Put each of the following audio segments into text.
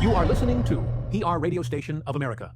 You are listening to PR Radio Station of America.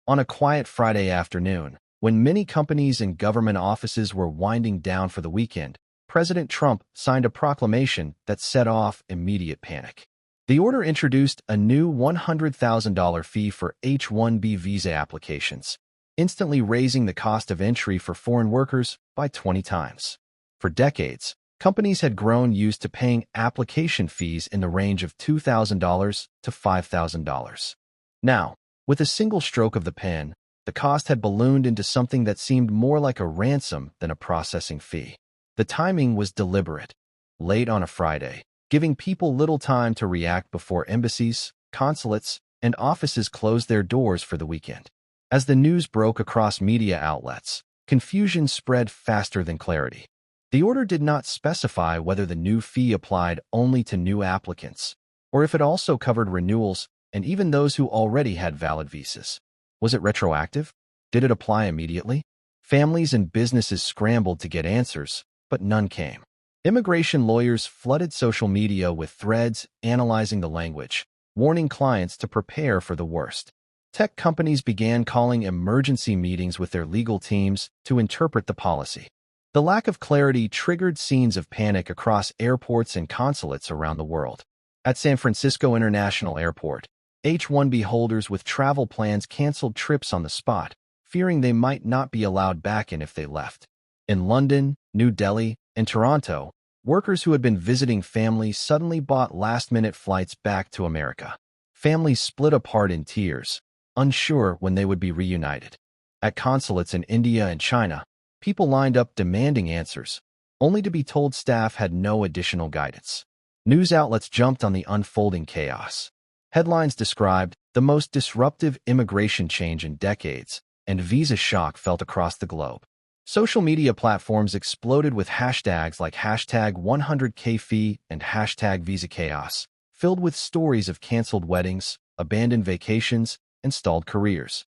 On a quiet Friday afternoon, when many companies and government offices were winding down for the weekend, President Trump signed a proclamation that set off immediate panic. The order introduced a new $100,000 fee for H-1B visa applications, instantly raising the cost of entry for foreign workers by 20 times. For decades, companies had grown used to paying application fees in the range of $2,000 to $5,000. Now, with a single stroke of the pen, the cost had ballooned into something that seemed more like a ransom than a processing fee. The timing was deliberate, late on a Friday, giving people little time to react before embassies, consulates, and offices closed their doors for the weekend. As the news broke across media outlets, confusion spread faster than clarity. The order did not specify whether the new fee applied only to new applicants, or if it also covered renewals and even those who already had valid visas. Was it retroactive? Did it apply immediately? Families and businesses scrambled to get answers, but none came. Immigration lawyers flooded social media with threads analyzing the language, warning clients to prepare for the worst. Tech companies began calling emergency meetings with their legal teams to interpret the policy. The lack of clarity triggered scenes of panic across airports and consulates around the world. At San Francisco International Airport, H-1B holders with travel plans canceled trips on the spot, fearing they might not be allowed back in if they left. In London, New Delhi, and Toronto, workers who had been visiting families suddenly bought last-minute flights back to America. Families split apart in tears, unsure when they would be reunited. At consulates in India and China, people lined up demanding answers, only to be told staff had no additional guidance. News outlets jumped on the unfolding chaos. Headlines described the most disruptive immigration change in decades, and visa shock felt across the globe. Social media platforms exploded with hashtags like #100KFee and #VisaChaos, filled with stories of canceled weddings, abandoned vacations, and stalled careers.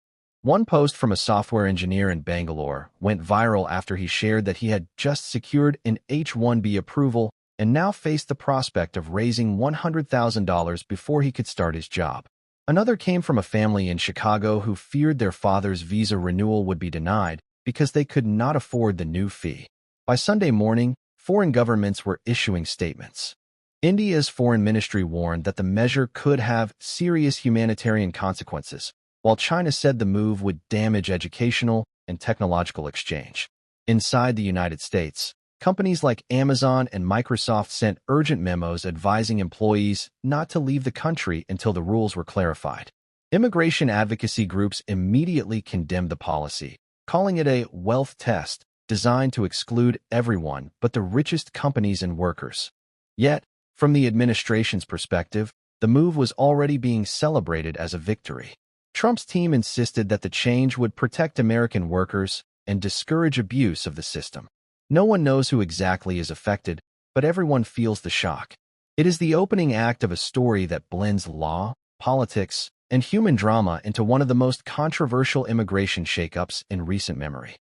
One post from a software engineer in Bangalore went viral after he shared that he had just secured an H-1B approval and now faced the prospect of raising $100,000 before he could start his job. Another came from a family in Chicago who feared their father's visa renewal would be denied because they could not afford the new fee. By Sunday morning, foreign governments were issuing statements. India's foreign ministry warned that the measure could have serious humanitarian consequences, while China said the move would damage educational and technological exchange. Inside the United States, companies like Amazon and Microsoft sent urgent memos advising employees not to leave the country until the rules were clarified. Immigration advocacy groups immediately condemned the policy, calling it a wealth test designed to exclude everyone but the richest companies and workers. Yet, from the administration's perspective, the move was already being celebrated as a victory. Trump's team insisted that the change would protect American workers and discourage abuse of the system. No one knows who exactly is affected, but everyone feels the shock. It is the opening act of a story that blends law, politics, and human drama into one of the most controversial immigration shakeups in recent memory.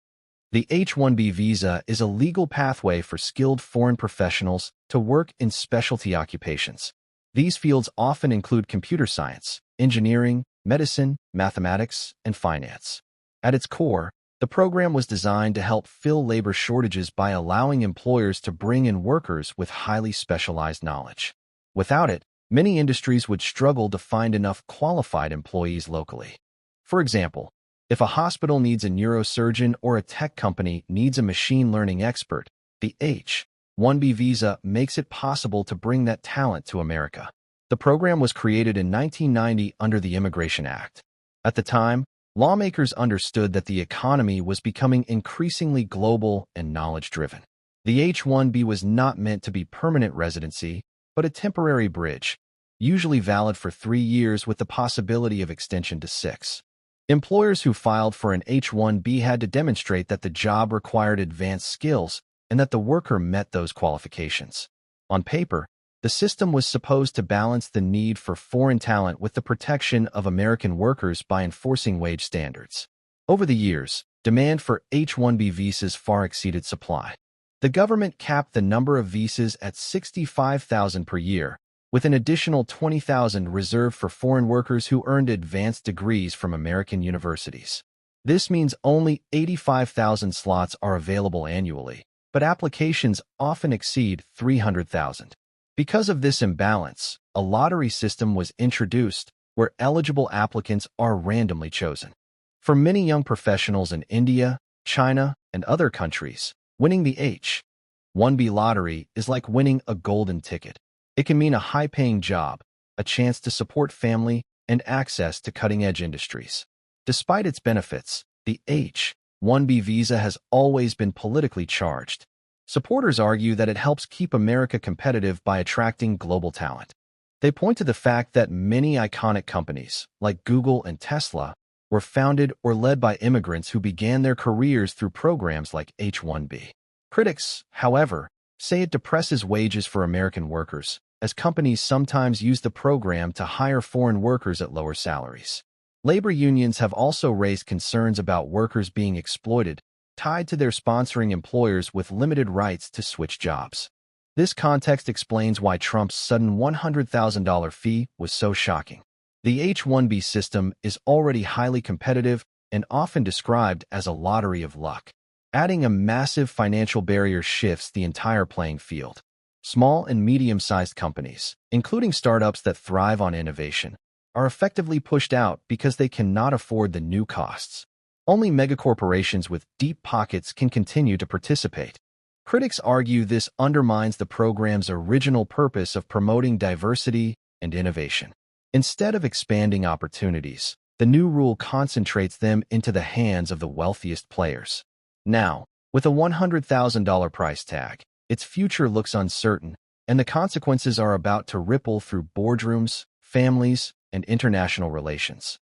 The H-1B visa is a legal pathway for skilled foreign professionals to work in specialty occupations. These fields often include computer science, engineering, medicine, mathematics, and finance. At its core, the program was designed to help fill labor shortages by allowing employers to bring in workers with highly specialized knowledge. Without it, many industries would struggle to find enough qualified employees locally. For example, if a hospital needs a neurosurgeon or a tech company needs a machine learning expert, the H-1B visa makes it possible to bring that talent to America. The program was created in 1990 under the Immigration Act. At the time, lawmakers understood that the economy was becoming increasingly global and knowledge-driven. The H-1B was not meant to be permanent residency, but a temporary bridge, usually valid for 3 years with the possibility of extension to 6. Employers who filed for an H-1B had to demonstrate that the job required advanced skills and that the worker met those qualifications. On paper, the system was supposed to balance the need for foreign talent with the protection of American workers by enforcing wage standards. Over the years, demand for H-1B visas far exceeded supply. The government capped the number of visas at 65,000 per year, with an additional 20,000 reserved for foreign workers who earned advanced degrees from American universities. This means only 85,000 slots are available annually, but applications often exceed 300,000. Because of this imbalance, a lottery system was introduced where eligible applicants are randomly chosen. For many young professionals in India, China, and other countries, winning the H-1B lottery is like winning a golden ticket. It can mean a high-paying job, a chance to support family, and access to cutting-edge industries. Despite its benefits, the H-1B visa has always been politically charged. Supporters argue that it helps keep America competitive by attracting global talent. They point to the fact that many iconic companies, like Google and Tesla, were founded or led by immigrants who began their careers through programs like H-1B. Critics, however, say it depresses wages for American workers, as companies sometimes use the program to hire foreign workers at lower salaries. Labor unions have also raised concerns about workers being exploited, tied to their sponsoring employers with limited rights to switch jobs. This context explains why Trump's sudden $100,000 fee was so shocking. The H-1B system is already highly competitive and often described as a lottery of luck. Adding a massive financial barrier shifts the entire playing field. Small and medium-sized companies, including startups that thrive on innovation, are effectively pushed out because they cannot afford the new costs. Only megacorporations with deep pockets can continue to participate. Critics argue this undermines the program's original purpose of promoting diversity and innovation. Instead of expanding opportunities, the new rule concentrates them into the hands of the wealthiest players. Now, with a $100,000 price tag, its future looks uncertain, and the consequences are about to ripple through boardrooms, families, and international relations.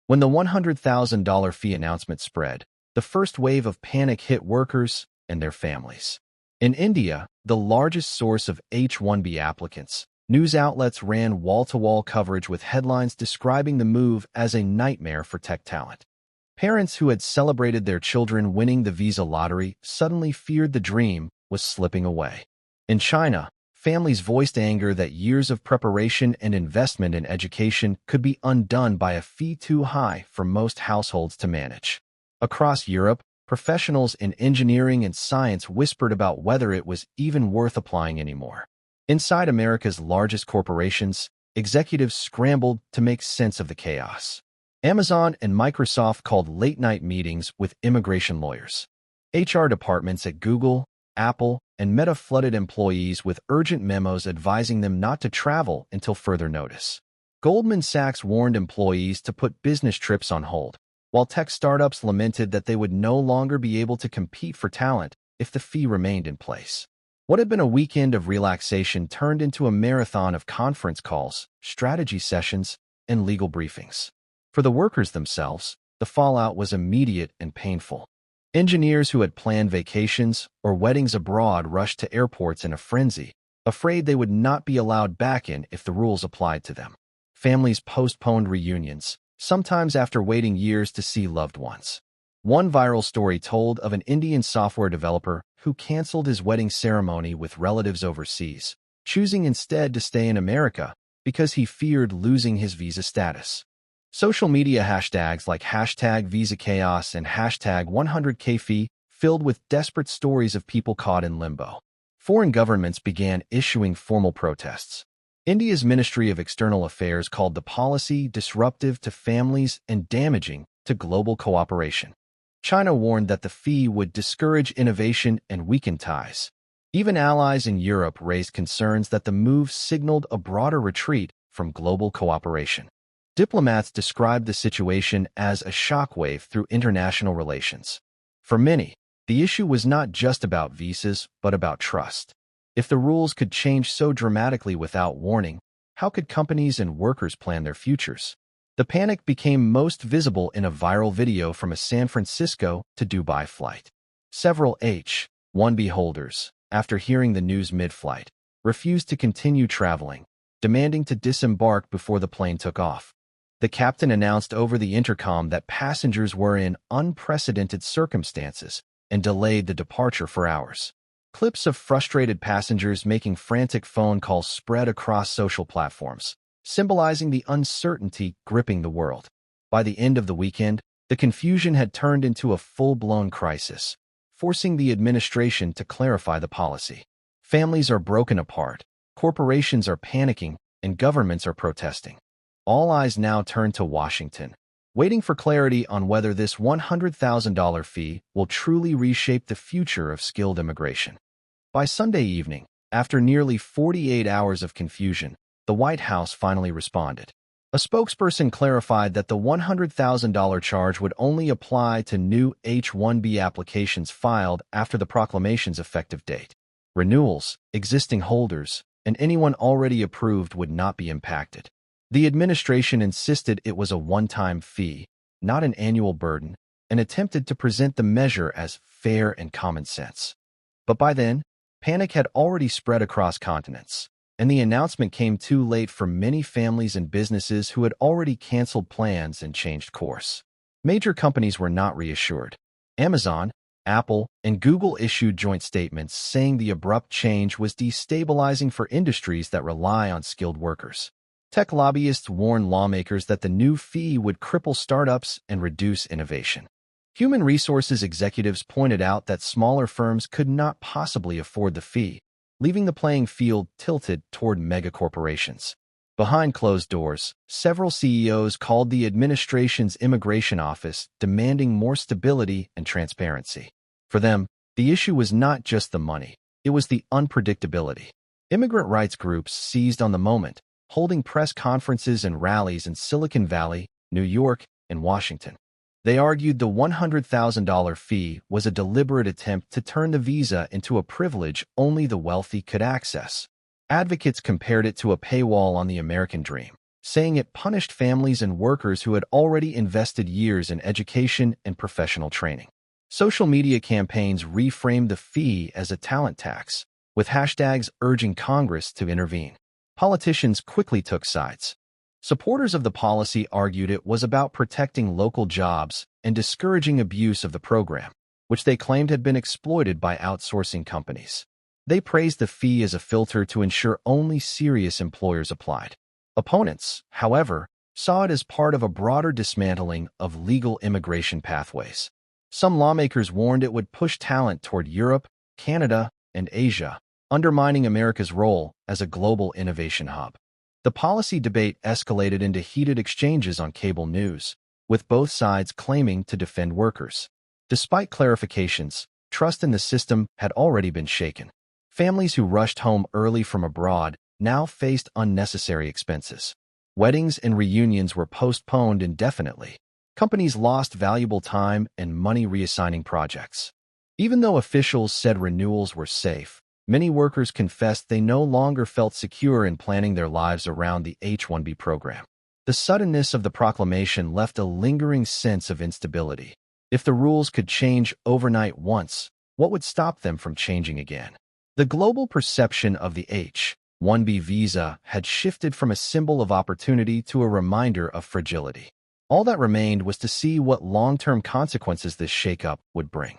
When the $100,000 fee announcement spread, the first wave of panic hit workers and their families. In India, the largest source of H-1B applicants, news outlets ran wall-to-wall coverage with headlines describing the move as a nightmare for tech talent. Parents who had celebrated their children winning the visa lottery suddenly feared the dream was slipping away. In China, families voiced anger that years of preparation and investment in education could be undone by a fee too high for most households to manage. Across Europe, professionals in engineering and science whispered about whether it was even worth applying anymore. Inside America's largest corporations, executives scrambled to make sense of the chaos. Amazon and Microsoft called late-night meetings with immigration lawyers. HR departments at Google, Apple, and Meta flooded employees with urgent memos advising them not to travel until further notice. Goldman Sachs warned employees to put business trips on hold, while tech startups lamented that they would no longer be able to compete for talent if the fee remained in place. What had been a weekend of relaxation turned into a marathon of conference calls, strategy sessions, and legal briefings. For the workers themselves, the fallout was immediate and painful. Engineers who had planned vacations or weddings abroad rushed to airports in a frenzy, afraid they would not be allowed back in if the rules applied to them. Families postponed reunions, sometimes after waiting years to see loved ones. One viral story told of an Indian software developer who canceled his wedding ceremony with relatives overseas, choosing instead to stay in America because he feared losing his visa status. Social media hashtags like #VisaChaos and #100KFee filled with desperate stories of people caught in limbo. Foreign governments began issuing formal protests. India's Ministry of External Affairs called the policy disruptive to families and damaging to global cooperation. China warned that the fee would discourage innovation and weaken ties. Even allies in Europe raised concerns that the move signaled a broader retreat from global cooperation. Diplomats described the situation as a shockwave through international relations. For many, the issue was not just about visas, but about trust. If the rules could change so dramatically without warning, how could companies and workers plan their futures? The panic became most visible in a viral video from a San Francisco to Dubai flight. Several H-1B holders, after hearing the news mid-flight, refused to continue traveling, demanding to disembark before the plane took off. The captain announced over the intercom that passengers were in unprecedented circumstances and delayed the departure for hours. Clips of frustrated passengers making frantic phone calls spread across social platforms, symbolizing the uncertainty gripping the world. By the end of the weekend, the confusion had turned into a full-blown crisis, forcing the administration to clarify the policy. Families are broken apart, corporations are panicking, and governments are protesting. All eyes now turn to Washington, waiting for clarity on whether this $100,000 fee will truly reshape the future of skilled immigration. By Sunday evening, after nearly 48 hours of confusion, the White House finally responded. A spokesperson clarified that the $100,000 charge would only apply to new H-1B applications filed after the proclamation's effective date. Renewals, existing holders, and anyone already approved would not be impacted. The administration insisted it was a one-time fee, not an annual burden, and attempted to present the measure as fair and common sense. But by then, panic had already spread across continents, and the announcement came too late for many families and businesses who had already canceled plans and changed course. Major companies were not reassured. Amazon, Apple, and Google issued joint statements saying the abrupt change was destabilizing for industries that rely on skilled workers. Tech lobbyists warned lawmakers that the new fee would cripple startups and reduce innovation. Human resources executives pointed out that smaller firms could not possibly afford the fee, leaving the playing field tilted toward megacorporations. Behind closed doors, several CEOs called the administration's immigration office, demanding more stability and transparency. For them, the issue was not just the money, it was the unpredictability. Immigrant rights groups seized on the moment, holding press conferences and rallies in Silicon Valley, New York, and Washington. They argued the $100,000 fee was a deliberate attempt to turn the visa into a privilege only the wealthy could access. Advocates compared it to a paywall on the American dream, saying it punished families and workers who had already invested years in education and professional training. Social media campaigns reframed the fee as a talent tax, with hashtags urging Congress to intervene. Politicians quickly took sides. Supporters of the policy argued it was about protecting local jobs and discouraging abuse of the program, which they claimed had been exploited by outsourcing companies. They praised the fee as a filter to ensure only serious employers applied. Opponents, however, saw it as part of a broader dismantling of legal immigration pathways. Some lawmakers warned it would push talent toward Europe, Canada, and Asia, undermining America's role as a global innovation hub. The policy debate escalated into heated exchanges on cable news, with both sides claiming to defend workers. Despite clarifications, trust in the system had already been shaken. Families who rushed home early from abroad now faced unnecessary expenses. Weddings and reunions were postponed indefinitely. Companies lost valuable time and money reassigning projects. Even though officials said renewals were safe, many workers confessed they no longer felt secure in planning their lives around the H-1B program. The suddenness of the proclamation left a lingering sense of instability. If the rules could change overnight once, what would stop them from changing again? The global perception of the H-1B visa had shifted from a symbol of opportunity to a reminder of fragility. All that remained was to see what long-term consequences this shakeup would bring.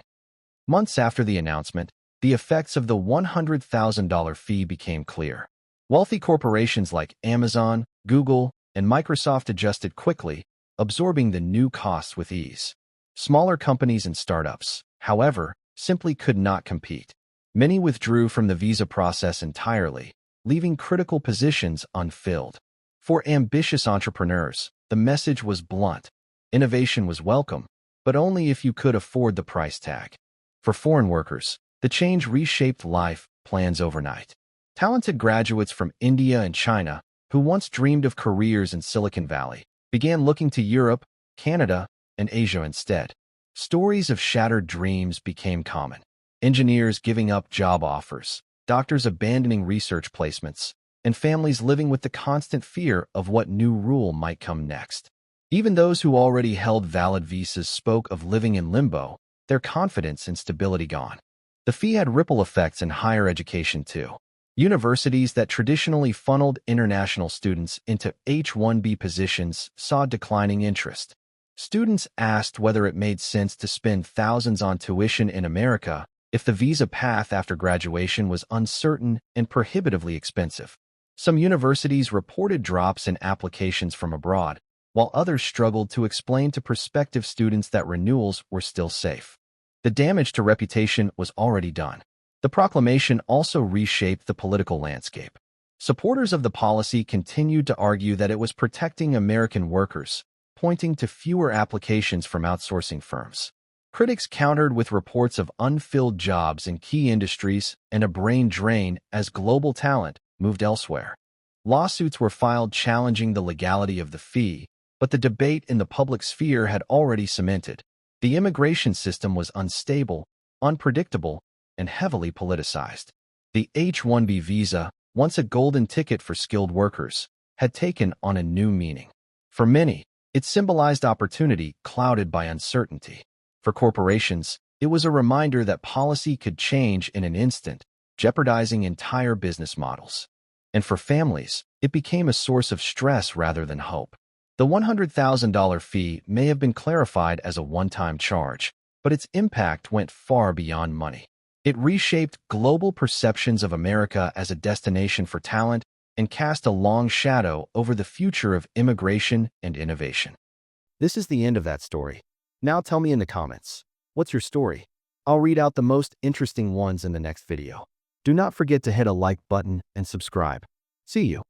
Months after the announcement, the effects of the $100,000 fee became clear. Wealthy corporations like Amazon, Google, and Microsoft adjusted quickly, absorbing the new costs with ease. Smaller companies and startups, however, simply could not compete. Many withdrew from the visa process entirely, leaving critical positions unfilled. For ambitious entrepreneurs, the message was blunt. Innovation was welcome, but only if you could afford the price tag. For foreign workers, the change reshaped life plans overnight. Talented graduates from India and China, who once dreamed of careers in Silicon Valley, began looking to Europe, Canada, and Asia instead. Stories of shattered dreams became common. Engineers giving up job offers, doctors abandoning research placements, and families living with the constant fear of what new rule might come next. Even those who already held valid visas spoke of living in limbo, their confidence and stability gone. The fee had ripple effects in higher education too. Universities that traditionally funneled international students into H-1B positions saw declining interest. Students asked whether it made sense to spend thousands on tuition in America if the visa path after graduation was uncertain and prohibitively expensive. Some universities reported drops in applications from abroad, while others struggled to explain to prospective students that renewals were still safe. The damage to reputation was already done. The proclamation also reshaped the political landscape. Supporters of the policy continued to argue that it was protecting American workers, pointing to fewer applications from outsourcing firms. Critics countered with reports of unfilled jobs in key industries and a brain drain as global talent moved elsewhere. Lawsuits were filed challenging the legality of the fee, but the debate in the public sphere had already cemented. The immigration system was unstable, unpredictable, and heavily politicized. The H-1B visa, once a golden ticket for skilled workers, had taken on a new meaning. For many, it symbolized opportunity clouded by uncertainty. For corporations, it was a reminder that policy could change in an instant, jeopardizing entire business models. And for families, it became a source of stress rather than hope. The $100,000 fee may have been clarified as a one-time charge, but its impact went far beyond money. It reshaped global perceptions of America as a destination for talent and cast a long shadow over the future of immigration and innovation. This is the end of that story. Now tell me in the comments, what's your story? I'll read out the most interesting ones in the next video. Do not forget to hit a like button and subscribe. See you.